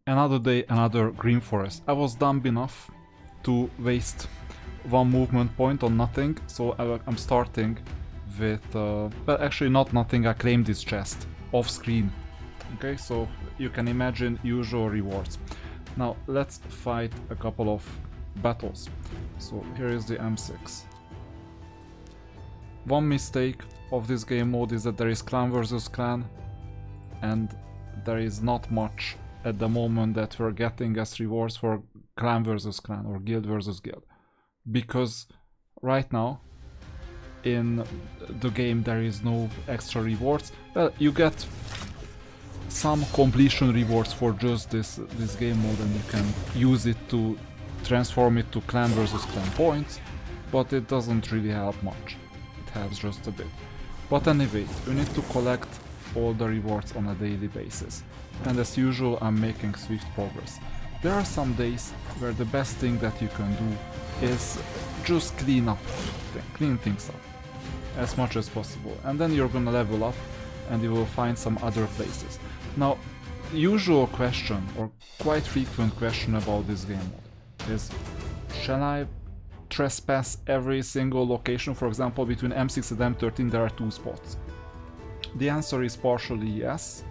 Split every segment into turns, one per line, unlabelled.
Another day, another green forest. I was dumb enough to waste one movement point on nothing, so I'm starting with, well, actually not nothing, I claimed this chest off screen. Okay, so you can imagine usual rewards. Now let's fight a couple of battles. So here is the M6. One mistake of this game mode is that there is clan versus clan, and there is not much at the moment that we're getting as rewards for clan versus clan or guild versus guild. Because right now in the game there is no extra rewards. Well, you get some completion rewards for just this game mode, and you can use it to transform it to clan versus clan points, but it doesn't really help much. It helps just a bit. But anyway, you need to collect all the rewards on a daily basis, and as usual I'm making swift progress. There are some days where the best thing that you can do is just clean things up as much as possible, and then you're gonna level up and you will find some other places. Now, usual question, or quite frequent question about this game mode is, shall I trespass every single location? For example, between M6 and M13 there are 2 spots. The answer is partially yes,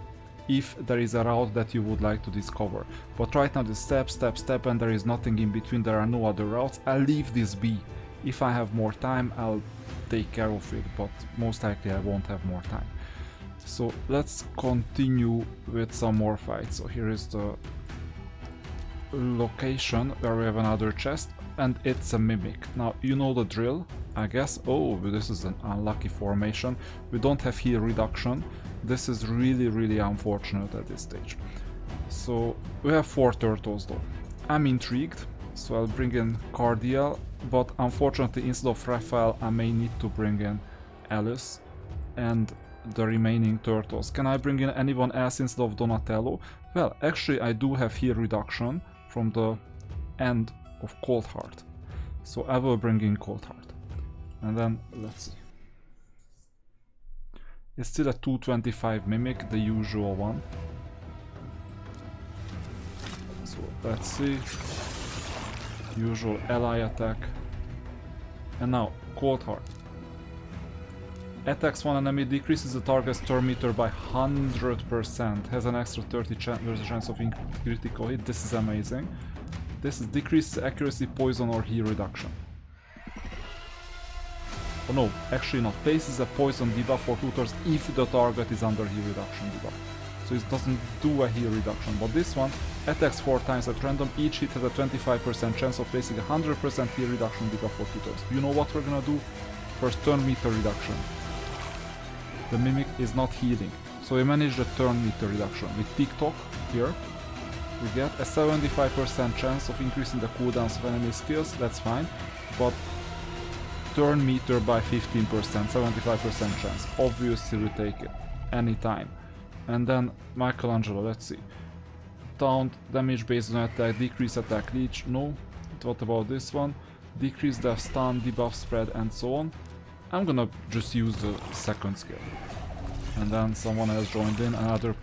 if there is a route that you would like to discover. But right now the step, and there is nothing in between, there are no other routes. I'll leave this be. If I have more time, I'll take care of it, but most likely I won't have more time. So let's continue with some more fights. So here is the location where we have another chest, and it's a mimic. Now you know the drill, I guess. Oh, this is an unlucky formation. We don't have heal reduction. This is really unfortunate at this stage. So we have 4 turtles though. I'm intrigued, so I'll bring in Cardiel, but unfortunately instead of Raphael I may need to bring in Alice and the remaining turtles. Can I bring in anyone else instead of Donatello? Well, actually I do have heal reduction from the end of Cold Heart, so I will bring in Cold Heart. And then let's see. It's still a 225 mimic, the usual one. So let's see. Usual ally attack. And now Cold Heart. Attacks one enemy, decreases the target's turn meter by 100%. Has an extra 30% chance of critical hit. This is amazing. This is decreases accuracy, poison or heal reduction. Oh no, actually not. Places a poison debuff for 2 turns if the target is under heal reduction debuff. So it doesn't do a heal reduction, but this one attacks 4 times at random. Each hit has a 25% chance of placing a 100% heal reduction debuff for 2 turns. You know what we're gonna do? First, turn meter reduction. The mimic is not healing, so we manage the turn meter reduction. With TikTok here, we get a 75% chance of increasing the cooldowns of enemy skills. That's fine, but turn meter by 15%, 75% chance. Obviously we take it anytime. And then Michelangelo, let's see. Taunt, damage based on attack, decrease attack reach, no. What about this one? Decrease the stun, debuff spread, and so on. I'm gonna just use the second skill. And then someone else joined in, another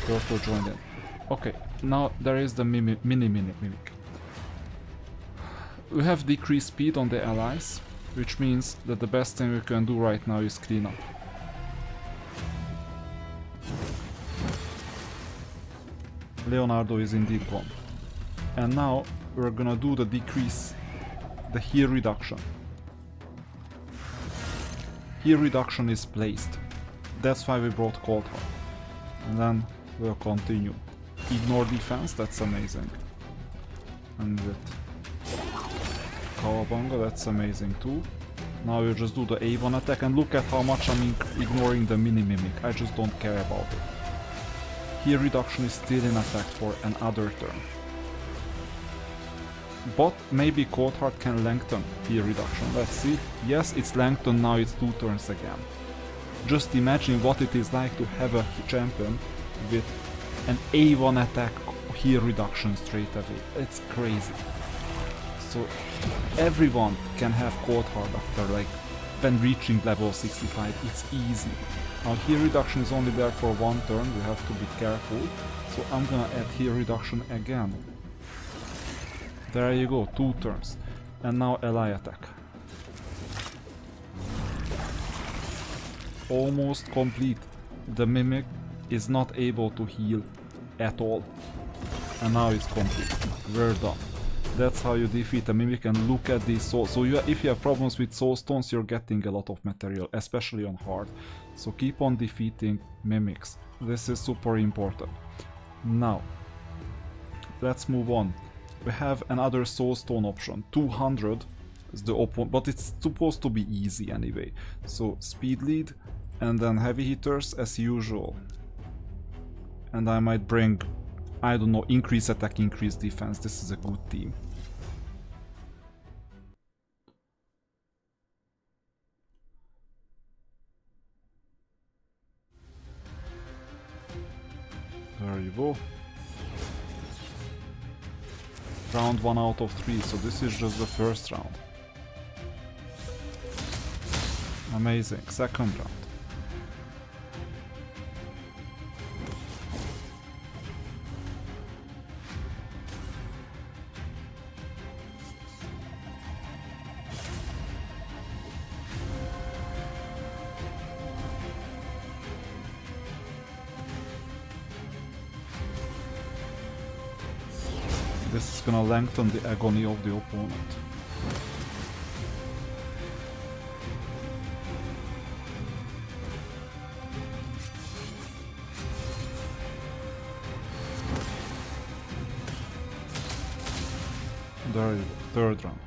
turtle joined in. Okay, now there is the mimic. We have decreased speed on the allies, which means that the best thing we can do right now is clean up. Leonardo is indeed gone. And now we're gonna do the decrease, the heal reduction. Heal reduction is placed. That's why we brought Cold Heart. And then we'll continue. Ignore defense, that's amazing. And with Kawabanga, that's amazing too. Now you just do the A1 attack, and look at how much I'm ignoring the mini-mimic. I just don't care about it. Heal reduction is still in effect for another turn. But maybe Cold Heart can lengthen heal reduction. Let's see. Yes, it's lengthened, now it's 2 turns again. Just imagine what it is like to have a champion with an A1 attack heal reduction straight away. It's crazy. So everyone can have Cold Heart after, like, when reaching level 65, it's easy. Now heal reduction is only there for 1 turn, we have to be careful. So So I'm gonna add heal reduction again. There you go, 2 turns. And now ally attack. Almost complete. The Mimic is not able to heal at all. And now it's complete. We're done. That's how you defeat a Mimic, and look at these souls. So if you have problems with soul stones, you're getting a lot of material, especially on hard. So keep on defeating Mimics. This is super important. Now, let's move on. We have another soul stone option. 200 is the opponent, but it's supposed to be easy anyway. So speed lead, and then heavy hitters as usual. And I might bring, I don't know, increase attack, increase defense. This is a good team. There you go. Round 1 out of 3, so this is just the first round. Amazing. Second round. This is gonna lengthen the agony of the opponent. There you go, third round.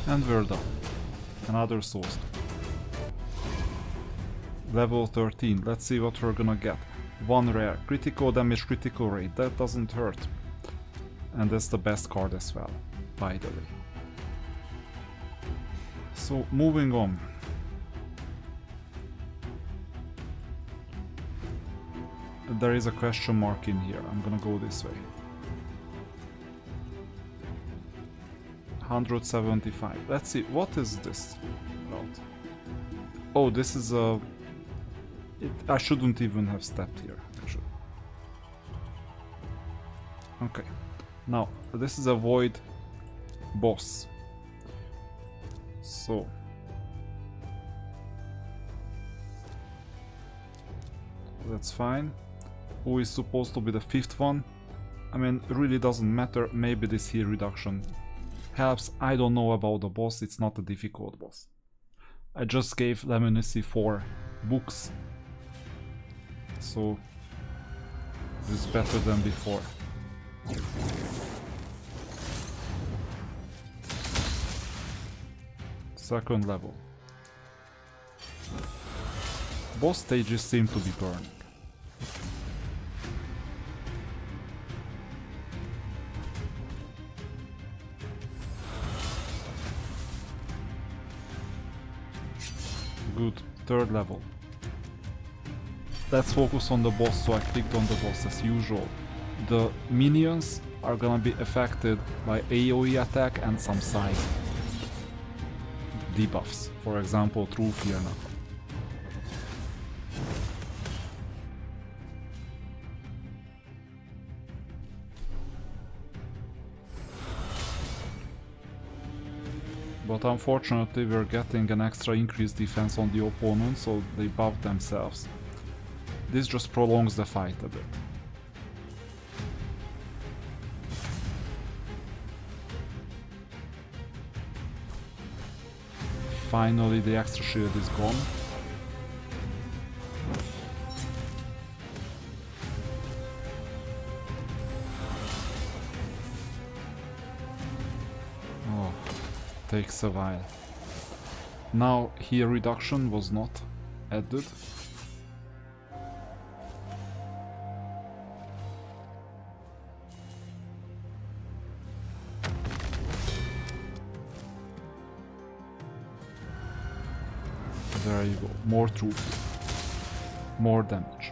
And we're done. Another source. Level 13. Let's see what we're gonna get. 1 rare. Critical damage, critical rate. That doesn't hurt. And that's the best card as well, by the way. So, moving on. There is a question mark in here. I'm gonna go this way. 175. Let's see, what is this route? Oh, this is a... I shouldn't even have stepped here, actually. Okay. Now, this is a void boss. So... that's fine. Who is supposed to be the 5th one? I mean, it really doesn't matter. Maybe this heal reduction helps. I don't know about the boss, it's not a difficult boss. I just gave Lemonissy 4 books, so it's better than before. Second level. Boss stages seem to be burning. Good, third level. Let's focus on the boss, so I clicked on the boss as usual. The minions are gonna be affected by AoE attack and some side debuffs, for example True Fear Knuckle. But unfortunately we're getting an extra increased defense on the opponent, so they buff themselves. This just prolongs the fight a bit. Finally the extra shield is gone. Oh, takes a while. Now here reduction was not added. There you go. More troops. More damage.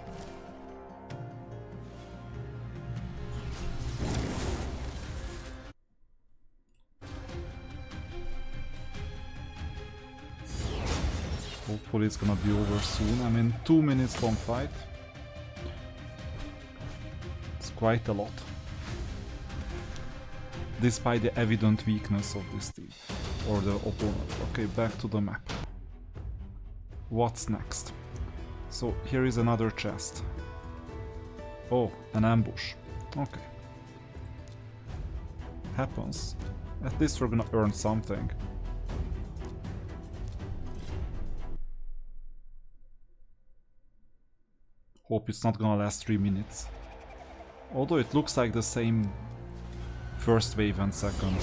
Hopefully it's gonna be over soon. I mean, 2 minutes long fight. It's quite a lot. Despite the evident weakness of this team. Or the opponent. Okay, back to the map. What's next? So here is another chest. Oh, an ambush. Okay. Happens. At least we're gonna earn something. Hope it's not gonna last 3 minutes. Although it looks like the same first wave and second.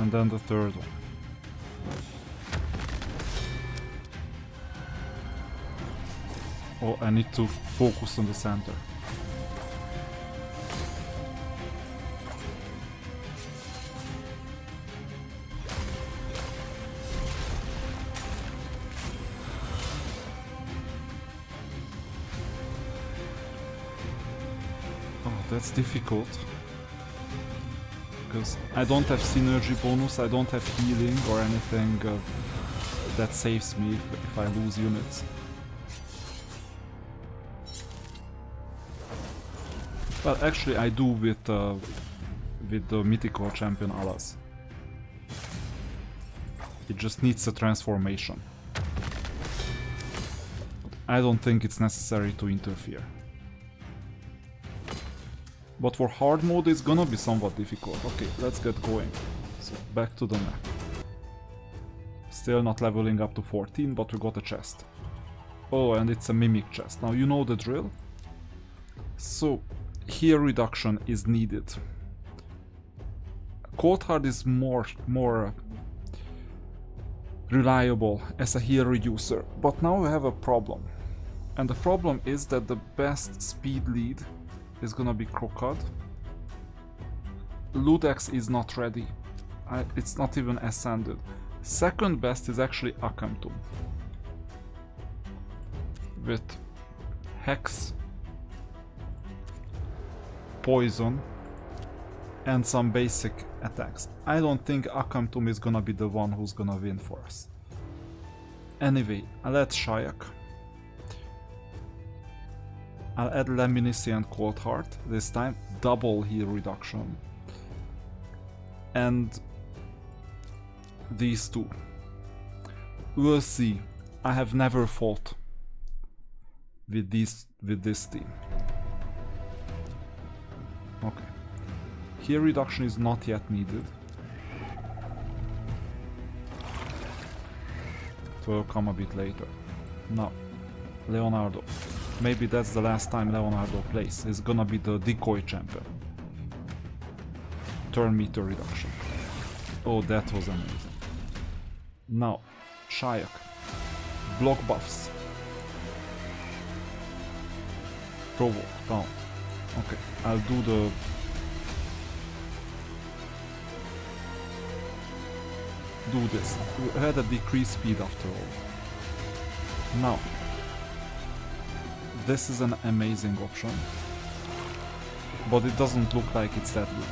And then the third one. Oh, I need to focus on the center. Oh, that's difficult. Because I don't have synergy bonus, I don't have healing or anything that saves me if I lose units. Well, actually I do with the mythical champion Alas. It just needs a transformation. I don't think it's necessary to interfere. But for hard mode it's gonna be somewhat difficult. Okay, let's get going. So back to the map. Still not leveling up to 14, but we got a chest. Oh, and it's a mimic chest. Now you know the drill. So here reduction is needed. Cold Hard is more reliable as a heal reducer, but now we have a problem. And the problem is that the best speed lead is gonna be Crocod. Ludex is not ready. It's not even ascended. Second best is actually Akamtum. With Hex, Poison, and some basic attacks. I don't think Akamtum is gonna be the one who's gonna win for us. Anyway, let's Shayak. I'll add Lemnisci and Cold Heart, this time double heal reduction. And these two. We'll see. I have never fought with this team. Okay. Heal reduction is not yet needed. It will come a bit later. Now, Leonardo. Maybe that's the last time Leonardo plays. He's gonna be the decoy champion. Turn meter reduction. Oh, that was amazing. Now, Shayak. Block buffs. Provoke, down. Okay, I'll do the... do this. We had a decreased speed after all. Now, this is an amazing option, but it doesn't look like it's that good.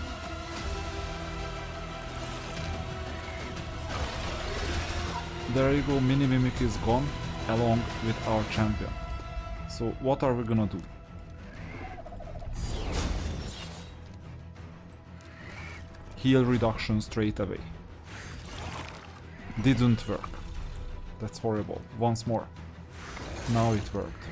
There you go, Mini Mimic is gone, along with our champion. So what are we gonna do? Heal reduction straight away. Didn't work. That's horrible. Once more. Now it worked.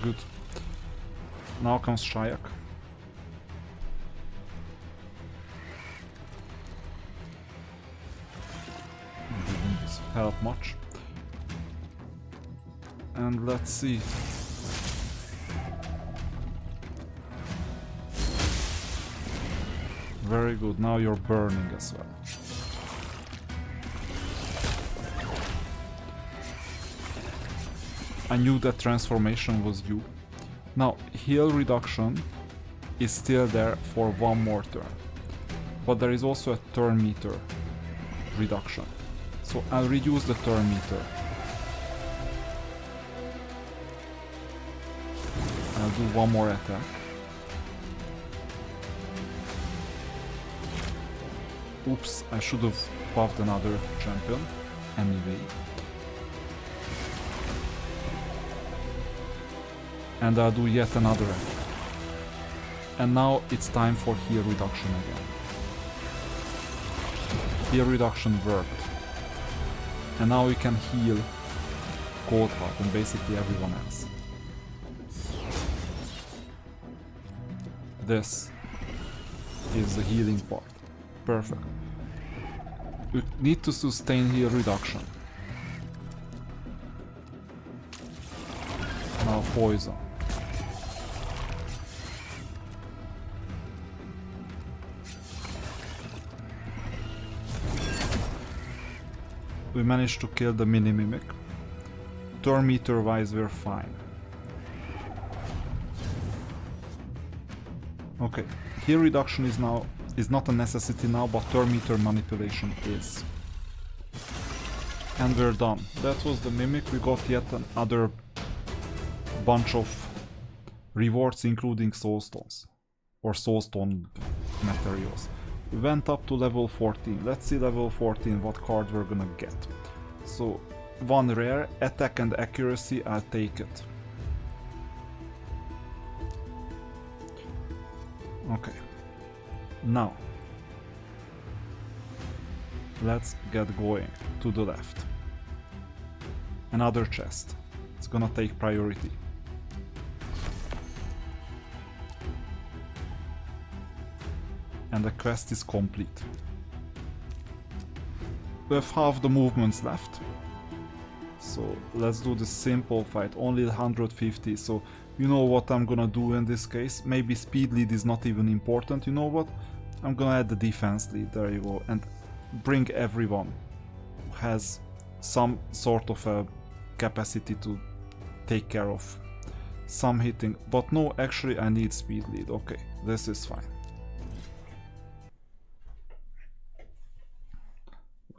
Good. Now comes Shayak. Didn't help much. And let's see. Very good, now you're burning as well. I knew that transformation was you. Now, heal reduction is still there for one more turn. But there is also a turn meter reduction. So I'll reduce the turn meter. I'll do one more attack. Oops, I should have buffed another champion. Anyway. And I'll do yet another attack. And now it's time for heal reduction again. Heal reduction worked. And now we can heal Coldheart and basically everyone else. This is the healing part. Perfect. You need to sustain heal reduction. Now poison. We managed to kill the mini mimic. Turn meter wise we're fine. Okay, heal reduction is not a necessity now, but turn meter manipulation is. And we're done. That was the mimic. We got yet another bunch of rewards, including soulstones or soulstone materials. We went up to level 14. Let's see level 14 what card we're gonna get. So one rare, attack and accuracy, I'll take it. Okay, now let's get going. To the left, another chest. It's gonna take priority. And the quest is complete. We have half the movements left. So let's do the simple fight, only 150, so you know what I'm gonna do in this case. Maybe speed lead is not even important, you know what? I'm gonna add the defense lead, there you go, and bring everyone who has some sort of a capacity to take care of some hitting. But no, actually I need speed lead, okay, this is fine.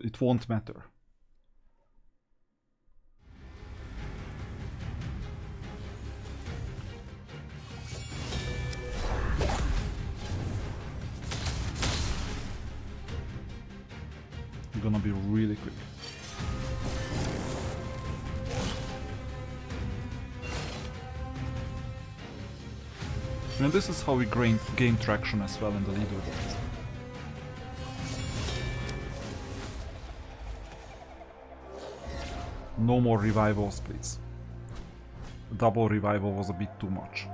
It won't matter. I'm gonna be really quick. And this is how we gain traction as well in the leaderboards. No more revivals, please. Double revival was a bit too much.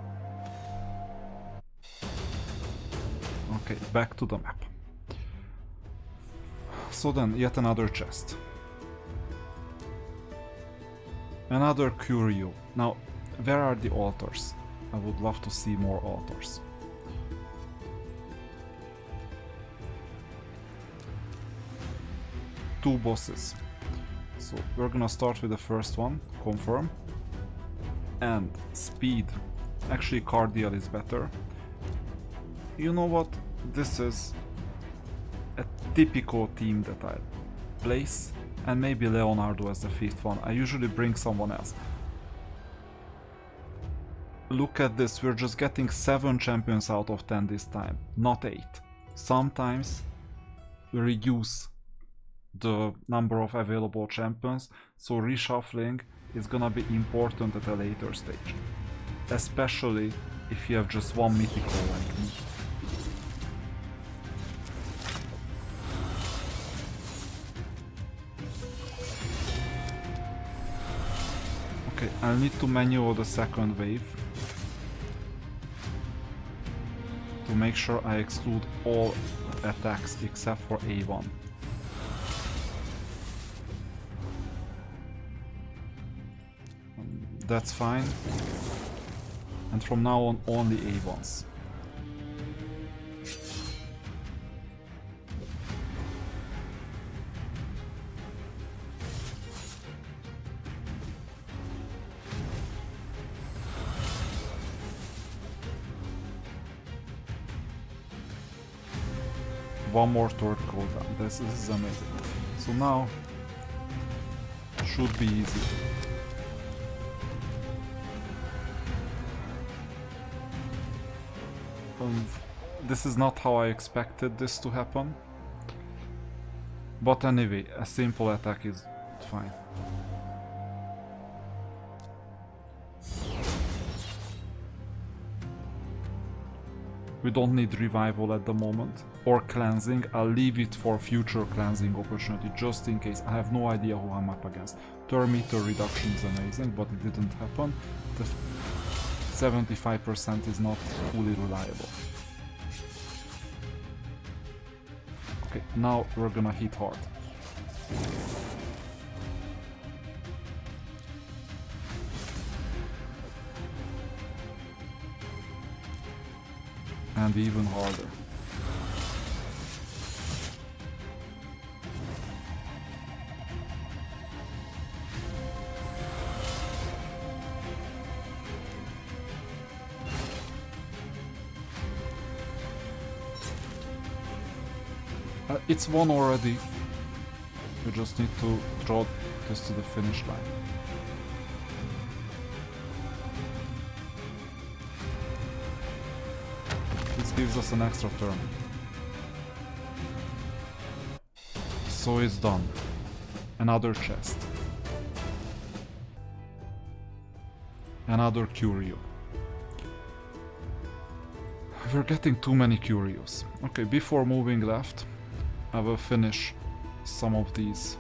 Okay, back to the map. So then, yet another chest. Another curio. Now, where are the altars? I would love to see more altars. Two bosses. So we're gonna start with the first one, confirm. And speed. Actually Cardial is better. You know what? This is a typical team that I place. And maybe Leonardo as the fifth one. I usually bring someone else. Look at this, we're just getting 7 champions out of 10 this time, not 8. Sometimes we reduce the number of available champions, so reshuffling is gonna be important at a later stage. Especially if you have just one mythical like me. Okay, I'll need to manual the second wave to make sure I exclude all attacks except for A1. That's fine. And from now on, only A1s. One more turret cooldown. This is amazing. So now should be easy. This is not how I expected this to happen. But anyway, a simple attack is fine. We don't need revival at the moment, or cleansing. I'll leave it for future cleansing opportunity, just in case. I have no idea who I'm up against. Turn meter reduction is amazing, but it didn't happen. The 75% is not fully reliable. Okay, now we're gonna hit hard. And even harder. It's won already. We just need to draw this to the finish line. This gives us an extra turn. So it's done. Another chest. Another curio. We're getting too many curios. Okay, before moving left, I will finish some of these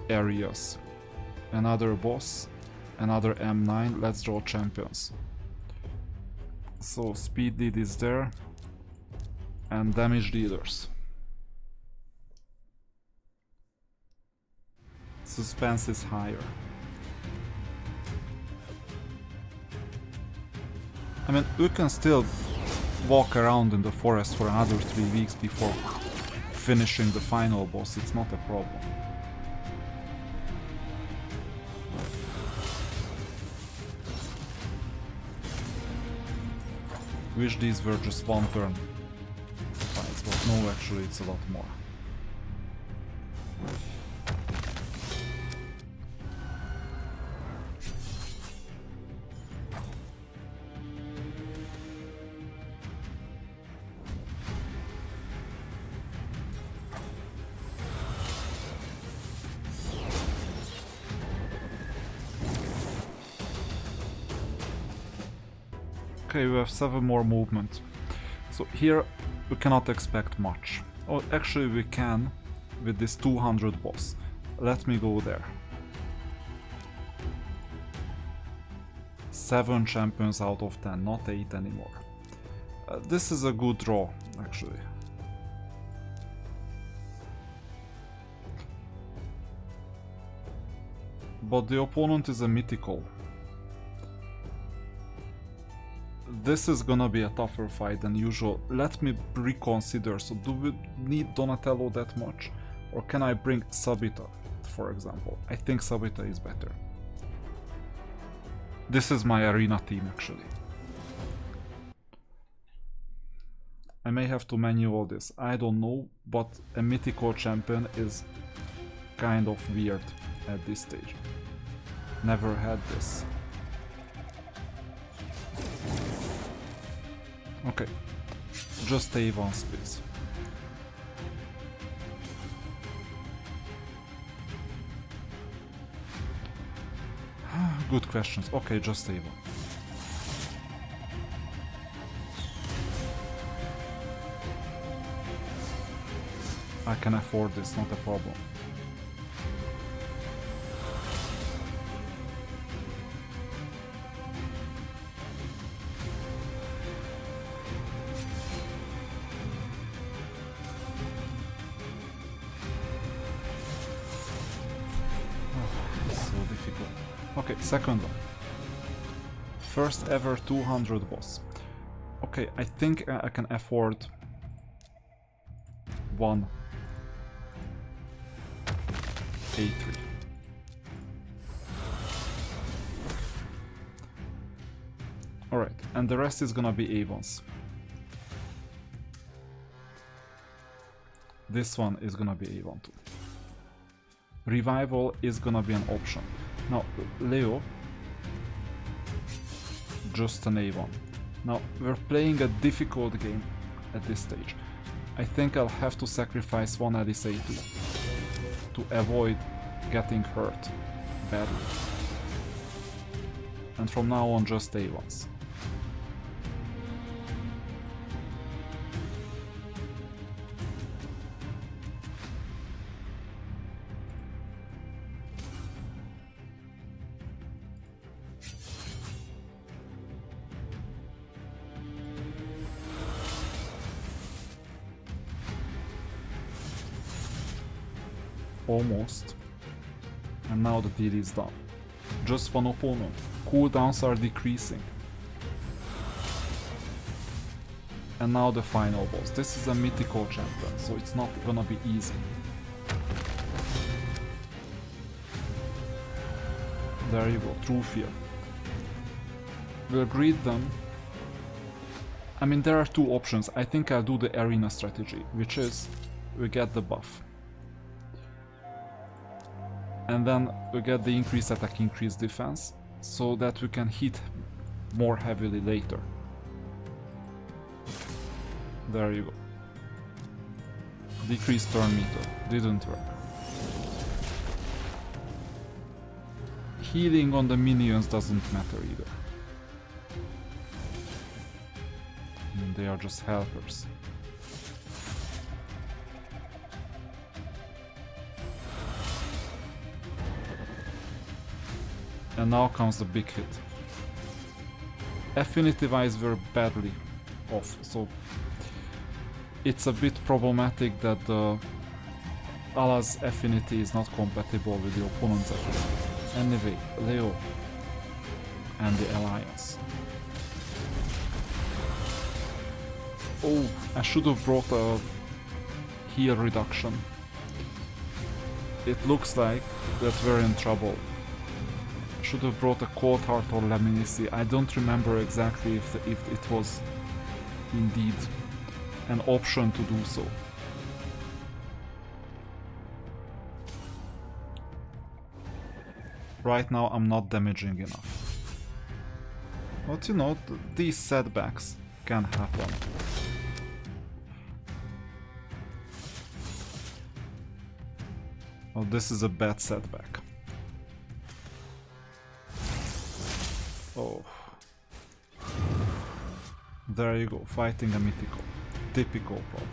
areas. Another boss, another M9, let's draw champions. So speed lead is there, and damage dealers. Suspense is higher. I mean, we can still walk around in the forest for another 3 weeks before finishing the final boss, it's not a problem. Wish these were just one turn fights, but no, actually it's a lot more. Okay, we have 7 more movements. So here we cannot expect much. Oh, actually we can with this 200 boss. Let me go there. 7 champions out of 10, not 8 anymore. This is a good draw, actually. But the opponent is a mythical. This is gonna be a tougher fight than usual. Let me reconsider. So do we need Donatello that much? Or can I bring Sabita, for example? I think Sabita is better. This is my arena team, actually. I may have to manual this. I don't know, but a mythical champion is kind of weird at this stage. Never had this. Okay, just A1 please. Good questions. Okay, just A1. I can afford this, not a problem. second one. First ever 200 boss. Okay, I think I can afford one A3. Alright, and the rest is gonna be A1s. This one is gonna be A1 too. Revival is gonna be an option. Now, Leo, just an A1. Now, we're playing a difficult game at this stage. I think I'll have to sacrifice one Alice A2 to avoid getting hurt badly. And from now on, just A1s. Almost. And now the deal is done. Just one opponent. Cooldowns are decreasing. And now the final boss. This is a mythical champion, so it's not gonna be easy. There you go, True Fear. We'll greet them. I mean, there are two options. I think I'll do the arena strategy, which is we get the buff. And then we get the increased attack, increased defense, so that we can hit more heavily later. There you go. Decreased turn meter. Didn't work. Healing on the minions doesn't matter either. I mean, they are just helpers. And now comes the big hit. Affinity-wise, we're badly off, so it's a bit problematic that the Allah's affinity is not compatible with the opponent's affinity. Anyway, Leo and the Alliance. Oh, I should have brought a heal reduction. It looks like that we're in trouble. Should have brought a Cold Heart or Laminici. I don't remember exactly if it was indeed an option to do so. Right now I'm not damaging enough. But you know, these setbacks can happen. Oh, this is a bad setback. Oh. There you go, fighting a mythical. Typical problem.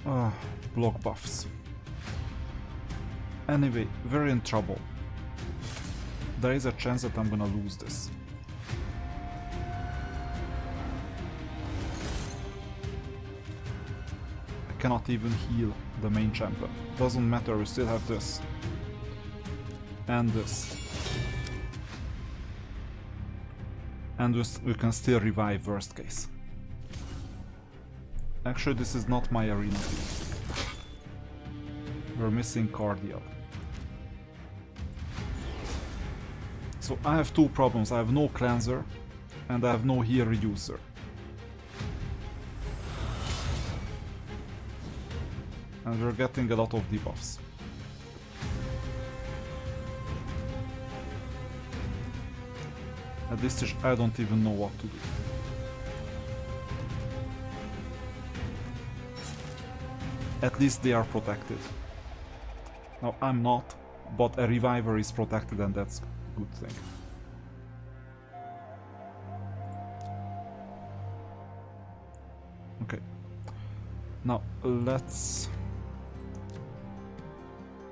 Ah, block buffs. Anyway, we're in trouble. There is a chance that I'm gonna lose this. I cannot even heal the main champion. Doesn't matter, we still have this. And this. And we can still revive worst case. Actually, this is not my arena team. We're missing Cardial. So I have two problems. I have no cleanser and I have no heal reducer. And we're getting a lot of debuffs. At this stage, I don't even know what to do. At least they are protected. Now, I'm not, but a reviver is protected and that's a good thing. Okay. Now, let's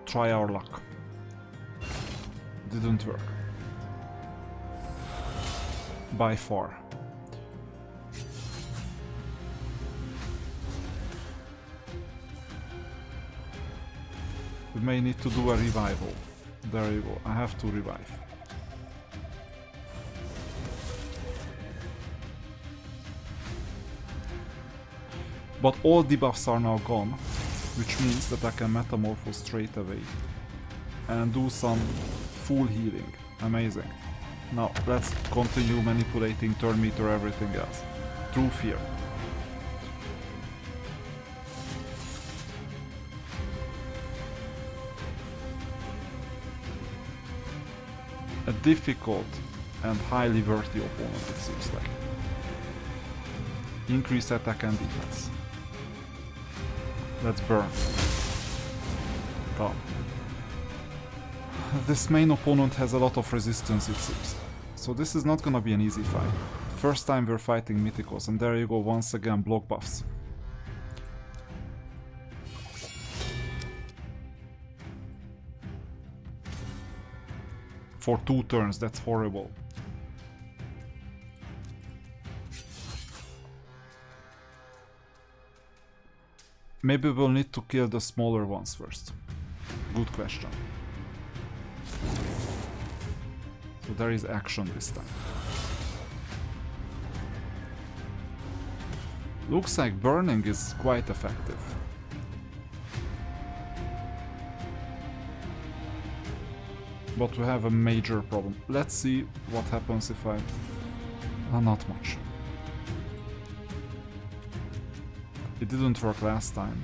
try our luck. Didn't work. By far. We may need to do a revival. There you go, I have to revive. But all debuffs are now gone, which means that I can metamorphose straight away and do some full healing. Amazing. Now let's continue manipulating turn meter, everything else. True fear. A difficult and highly worthy opponent, it seems like. Increase attack and defense. Let's burn. Come. This main opponent has a lot of resistance, it seems. So this is not gonna be an easy fight. First time we're fighting Mythicals, and there you go, once again, block buffs. For 2 turns, that's horrible. Maybe we'll need to kill the smaller ones first. Good question. So there is action this time. Looks like burning is quite effective. But we have a major problem. Let's see what happens if I... not much. It didn't work last time.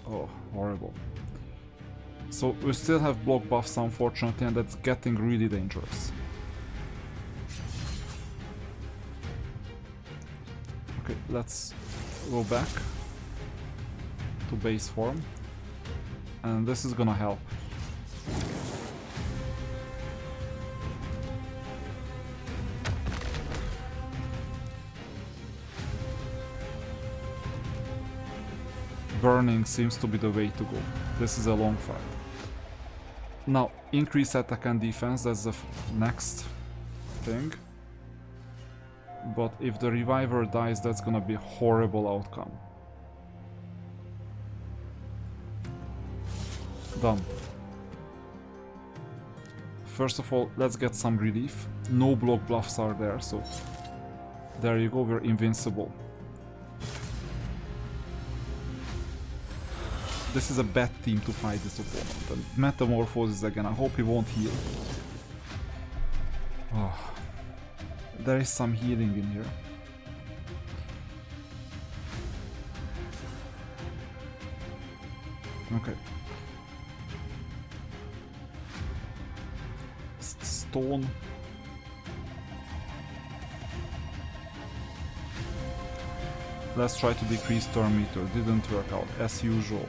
Oh, horrible. So we still have block buffs, unfortunately, and that's getting really dangerous. Okay, let's go back to base form, and this is gonna help. Burning seems to be the way to go. This is a long fight. Now, increase attack and defense, that's the next thing. But if the reviver dies, that's gonna be a horrible outcome. Done. First of all, let's get some relief. No block bluffs are there, so there you go, we're invincible. This is a bad team to fight this opponent. And metamorphosis again, I hope he won't heal. Oh. There is some healing in here. Okay. Stone. Let's try to decrease turn meter. Didn't work out, as usual.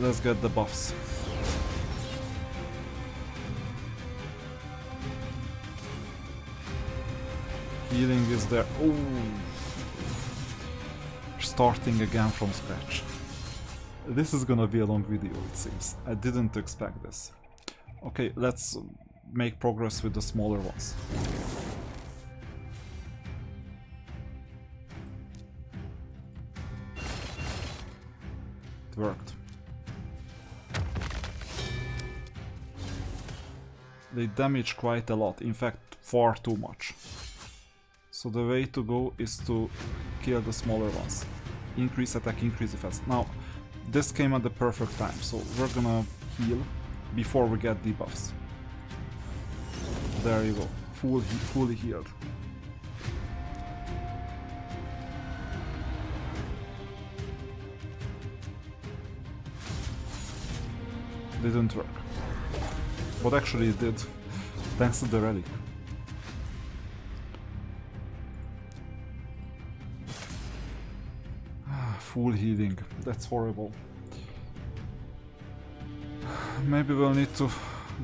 Let's get the buffs. Healing is there. Oh, starting again from scratch. This is gonna be a long video, it seems. I didn't expect this. Okay, let's make progress with the smaller ones. It worked. They damage quite a lot, in fact far too much. So the way to go is to kill the smaller ones. Increase attack, increase defense. Now, this came at the perfect time, so we're gonna heal before we get debuffs. There you go, fully healed. Didn't work. But actually it did, thanks to the relic. Full healing, that's horrible. Maybe we'll need to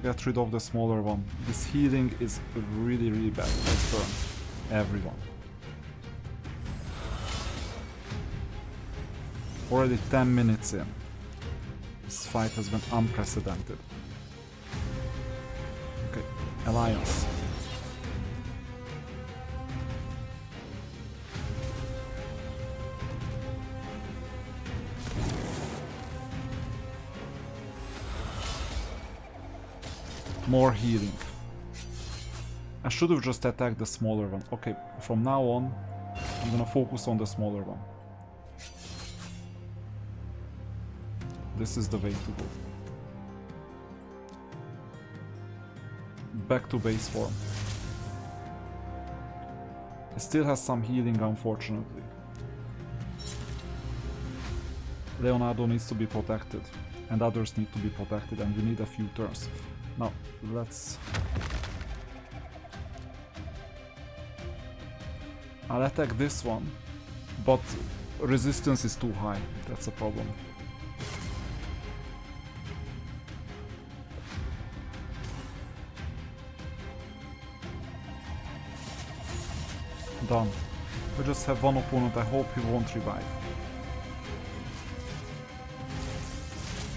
get rid of the smaller one. This healing is really bad. Let's burn everyone. Already 10 minutes in. This fight has been unprecedented. Okay, Alliance. More healing. I should have just attacked the smaller one. Okay, from now on, I'm gonna focus on the smaller one. This is the way to go. Back to base form. It still has some healing, unfortunately. Leonardo needs to be protected, and others need to be protected, and we need a few turns. Now, let's... I'll attack this one, but resistance is too high, that's a problem. Done. We just have one opponent, I hope he won't revive.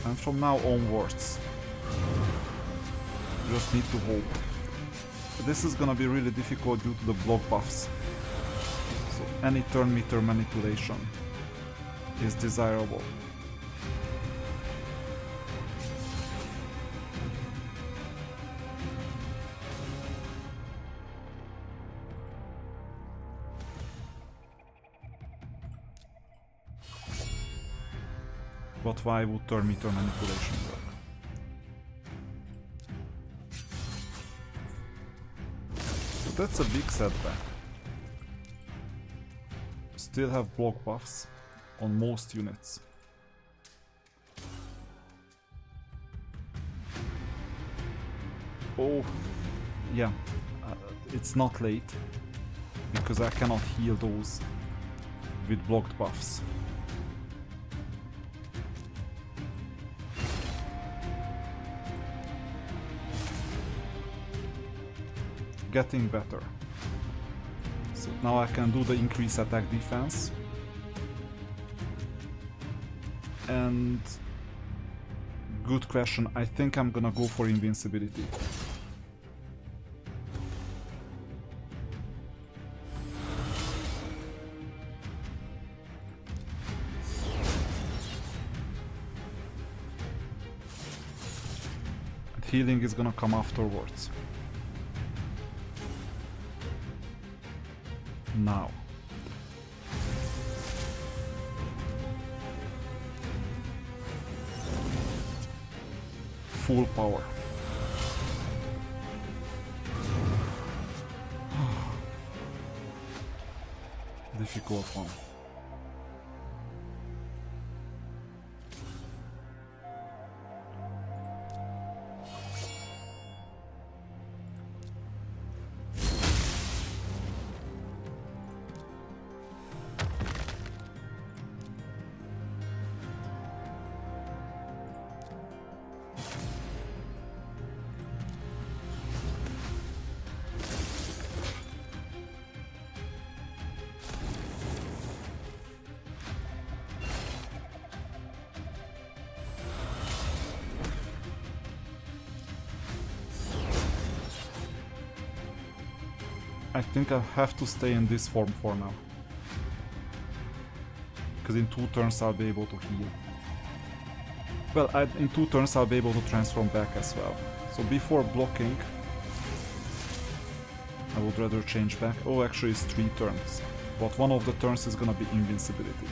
And from now onwards, we just need to hope. This is gonna be really difficult due to the block buffs. So any turn meter manipulation is desirable. But why would turn meter manipulation work? So that's a big setback. Still have block buffs on most units. Oh, yeah, it's not late, because I cannot heal those with blocked buffs. Getting better. So now I can do the increased attack defense. And good question, I think I'm gonna go for invincibility. And healing is gonna come afterwards. Now. Full power. Difficult one. I think I have to stay in this form for now. Because in 2 turns I'll be able to heal. Well, in 2 turns I'll be able to transform back as well. So before blocking, I would rather change back. Oh, actually it's 3 turns. But one of the turns is gonna be invincibility.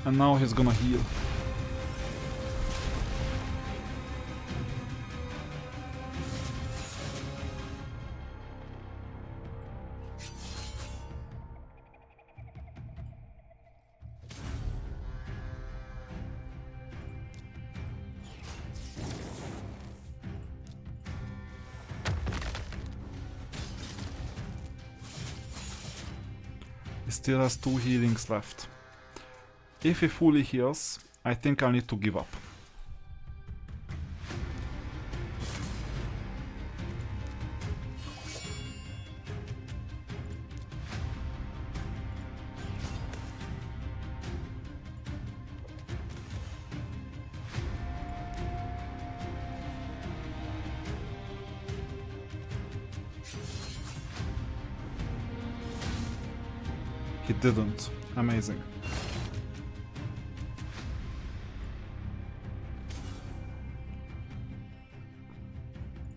And now he's gonna heal. He still has 2 healings left. If he fully heals, I think I'll need to give up. He didn't. Amazing.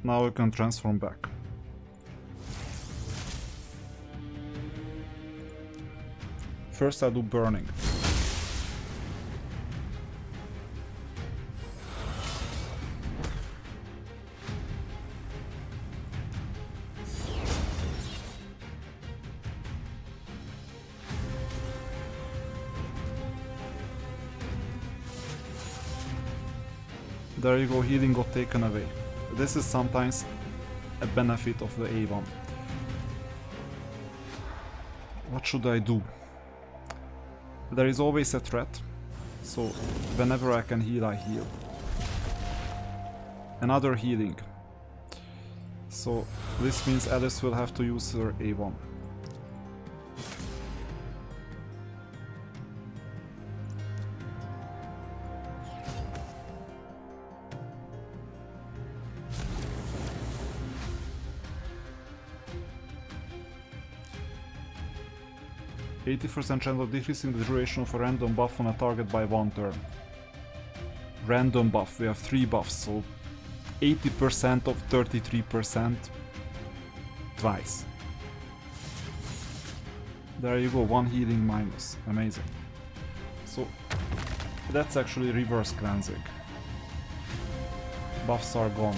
Now we can transform back. First I do burning. There you go, healing got taken away. This is sometimes a benefit of the A1. What should I do? There is always a threat, so whenever I can heal, I heal. Another healing. So this means Alice will have to use her A1. 80% chance of decreasing the duration of a random buff on a target by 1 turn. Random buff, we have 3 buffs, so 80% of 33% twice. There you go, 1 healing minus, amazing. So that's actually reverse cleansing. Buffs are gone.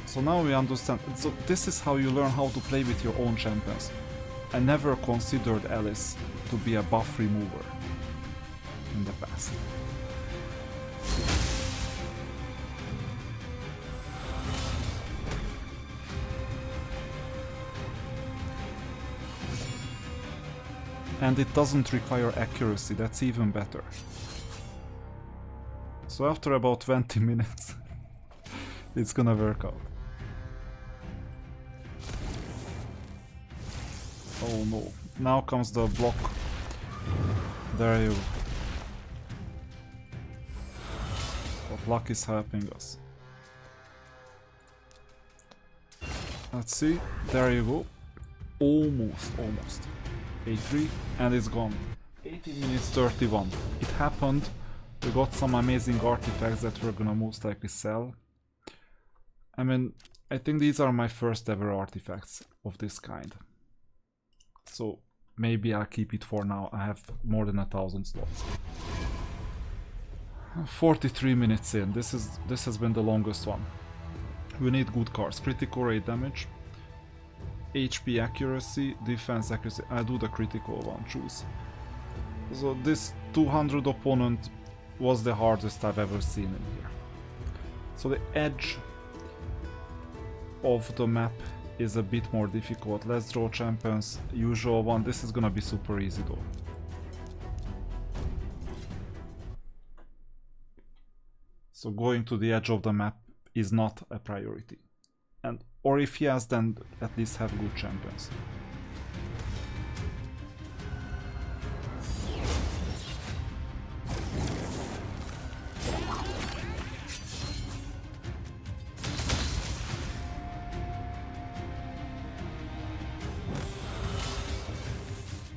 So now we understand, so this is how you learn how to play with your own champions. I never considered Alice to be a buff remover in the past. And it doesn't require accuracy, that's even better. So after about 20 minutes, it's gonna work out. Oh no, now comes the block. There you go. But luck is helping us. Let's see, there you go. Almost. A3, and it's gone. 18 minutes 31. It happened. We got some amazing artifacts that we're gonna most likely sell. I mean, I think these are my first ever artifacts of this kind. So maybe I'll keep it for now. I have more than 1,000 slots. 43 minutes in. This has been the longest one. We need good cards. Critical rate damage, HP accuracy, defense accuracy. I do the critical one, choose. So this 200 opponent was the hardest I've ever seen in here. So the edge of the map is a bit more difficult. Let's draw champions, usual one. This is gonna be super easy though. So going to the edge of the map is not a priority. And or if yes, then at least have good champions.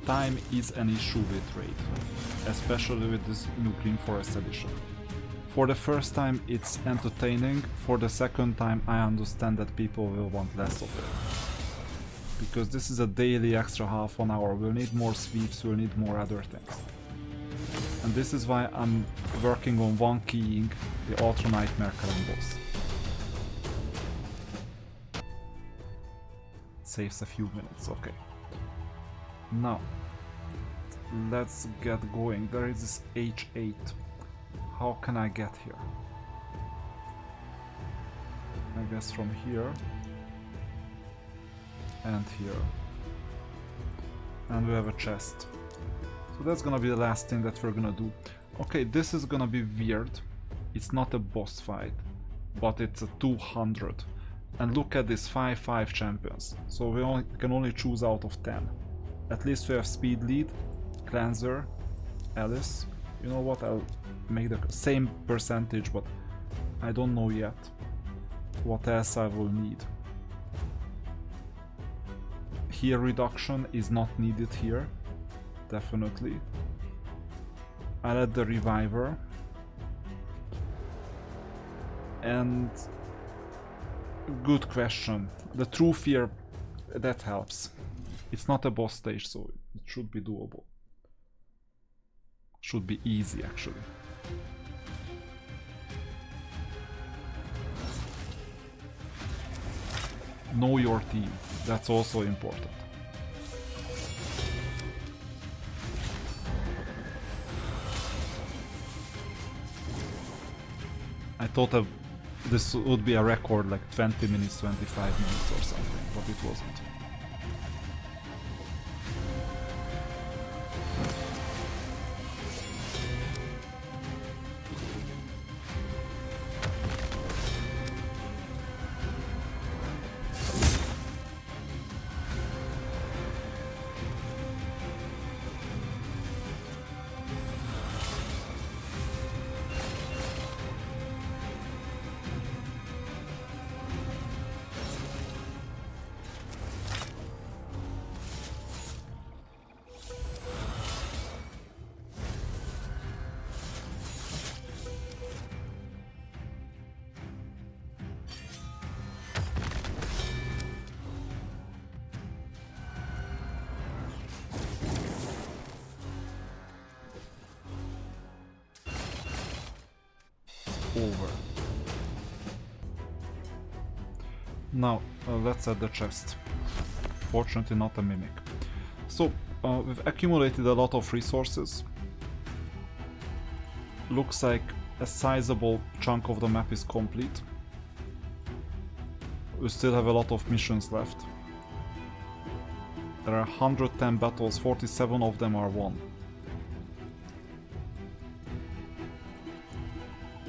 Time is an issue with raid, especially with this new Green Forest edition. For the first time it's entertaining, for the second time I understand that people will want less of it. Because this is a daily extra half an hour, we'll need more sweeps, we'll need more other things. And this is why I'm working on one keying, the Ultra Nightmare Boss. It saves a few minutes, okay. Now, let's get going. There is this H8. How can I get here? I guess from here and here. And we have a chest. So that's gonna be the last thing that we're gonna do. Okay, this is gonna be weird. It's not a boss fight, but it's a 200. And look at this 5-5 champions. So we can only choose out of 10. At least we have speed lead, cleanser, Alice. You know what, I'll make the same percentage, but I don't know yet what else I will need. heal reduction is not needed here. Definitely. I'll add the reviver. And good question. The true fear, that helps. It's not a boss stage, so it should be doable. Should be easy actually. Know your team. That's also important. I thought this would be a record like 20 minutes, 25 minutes or something, but it wasn't. Over. Now, let's add the chest. Fortunately not a mimic. So, we've accumulated a lot of resources. Looks like a sizable chunk of the map is complete. We still have a lot of missions left. There are 110 battles, 47 of them are won.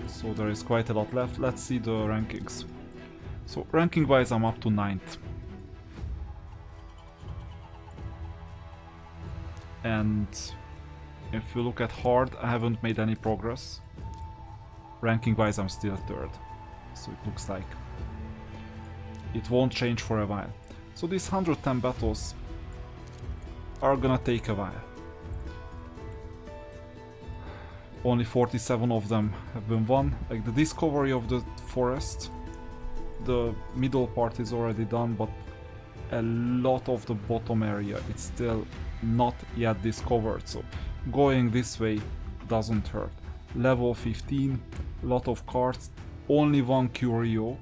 So there is quite a lot left. Let's see the rankings. So ranking wise I'm up to 9th. And if you look at hard, I haven't made any progress. Ranking wise I'm still 3rd. So it looks like it won't change for a while. So these 110 battles are gonna take a while. Only 47 of them have been won. Like the discovery of the forest, the middle part is already done, but a lot of the bottom area it's still not yet discovered, so going this way doesn't hurt. Level 15, lot of cards, only one curio,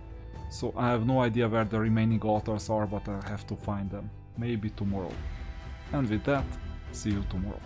so I have no idea where the remaining altars are, but I have to find them. Maybe tomorrow. And with that, see you tomorrow.